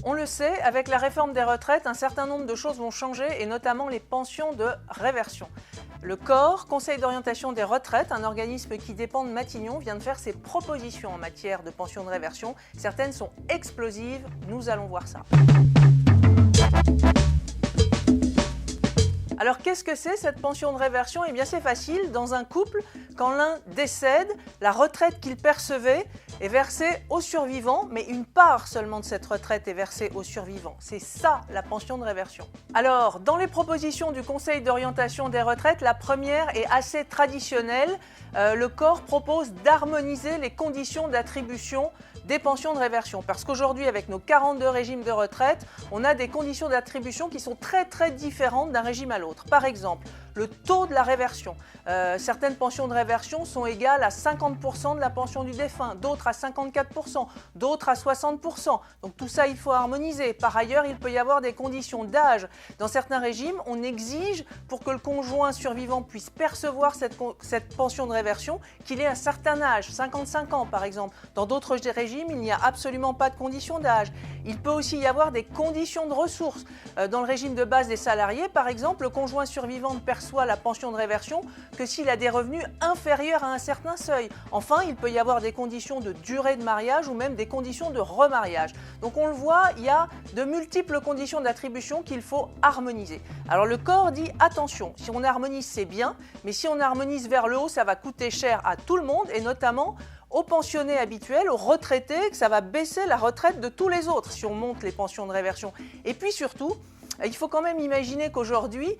On le sait, avec la réforme des retraites, un certain nombre de choses vont changer et notamment les pensions de réversion. Le COR, Conseil d'orientation des retraites, un organisme qui dépend de Matignon, vient de faire ses propositions en matière de pensions de réversion. Certaines sont explosives, nous allons voir ça. Alors qu'est-ce que c'est cette pension de réversion? Eh bien c'est facile, dans un couple, quand l'un décède, la retraite qu'il percevait est versée au survivant, mais une part seulement de cette retraite est versée au survivant. C'est ça la pension de réversion. Alors, dans les propositions du Conseil d'orientation des retraites, la première est assez traditionnelle. Le COR propose d'harmoniser les conditions d'attribution des pensions de réversion. Parce qu'aujourd'hui, avec nos 42 régimes de retraite, on a des conditions d'attribution qui sont très différentes d'un régime à l'autre. Par exemple, le taux de la réversion. Certaines pensions de réversion sont égales à 50% de la pension du défunt, d'autres à 54%, d'autres à 60%. Donc tout ça, il faut harmoniser. Par ailleurs, il peut y avoir des conditions d'âge. Dans certains régimes, on exige, pour que le conjoint survivant puisse percevoir cette pension de réversion, qu'il ait un certain âge, 55 ans par exemple. Dans d'autres régimes, il n'y a absolument pas de condition d'âge. Il peut aussi y avoir des conditions de ressources. Dans le régime de base des salariés, par exemple, le conjoint survivant ne perçoit la pension de réversion que s'il a des revenus inférieurs à un certain seuil. Enfin, il peut y avoir des conditions de durée de mariage ou même des conditions de remariage. Donc on le voit, il y a de multiples conditions d'attribution qu'il faut harmoniser. Alors le COR dit attention, si on harmonise c'est bien, mais si on harmonise vers le haut, ça va coûter cher à tout le monde et notamment aux pensionnés habituels, aux retraités, que ça va baisser la retraite de tous les autres si on monte les pensions de réversion. Et puis surtout, il faut quand même imaginer qu'aujourd'hui,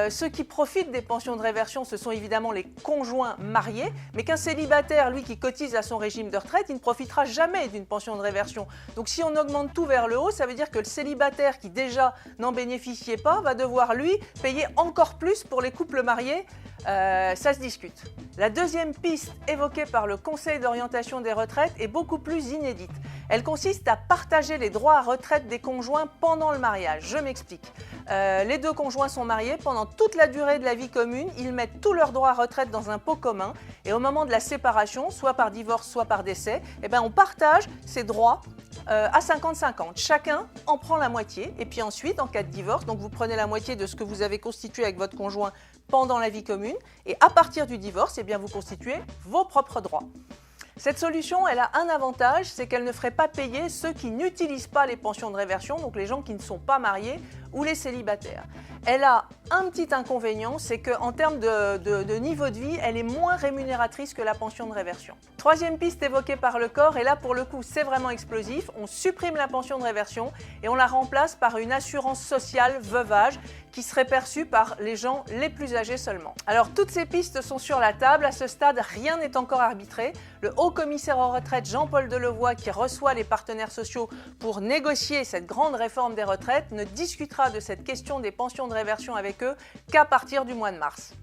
ceux qui profitent des pensions de réversion, ce sont évidemment les conjoints mariés, mais qu'un célibataire, lui, qui cotise à son régime de retraite, il ne profitera jamais d'une pension de réversion. Donc si on augmente tout vers le haut, ça veut dire que le célibataire qui déjà n'en bénéficiait pas va devoir, lui, payer encore plus pour les couples mariés. Ça se discute. La deuxième piste évoquée par le Conseil d'orientation des retraites est beaucoup plus inédite. Elle consiste à partager les droits à retraite des conjoints pendant le mariage. Je m'explique. Les deux conjoints sont mariés, pendant toute la durée de la vie commune, ils mettent tous leurs droits à retraite dans un pot commun et au moment de la séparation, soit par divorce, soit par décès, on partage ces droits à 50-50. Chacun en prend la moitié et puis ensuite, en cas de divorce, donc vous prenez la moitié de ce que vous avez constitué avec votre conjoint pendant la vie commune et à partir du divorce, vous constituez vos propres droits. Cette solution, elle a un avantage, c'est qu'elle ne ferait pas payer ceux qui n'utilisent pas les pensions de réversion, donc les gens qui ne sont pas mariés ou les célibataires. Elle a un petit inconvénient, c'est qu'en termes de niveau de vie, elle est moins rémunératrice que la pension de réversion. Troisième piste évoquée par le COR, et là pour le coup c'est vraiment explosif, on supprime la pension de réversion et on la remplace par une assurance sociale veuvage qui serait perçue par les gens les plus âgés seulement. Alors toutes ces pistes sont sur la table, à ce stade rien n'est encore arbitré. Le haut commissaire aux retraites Jean-Paul Delevoye, qui reçoit les partenaires sociaux pour négocier cette grande réforme des retraites, ne discutera de cette question des pensions de réversion avec eux qu'à partir du mois de mars.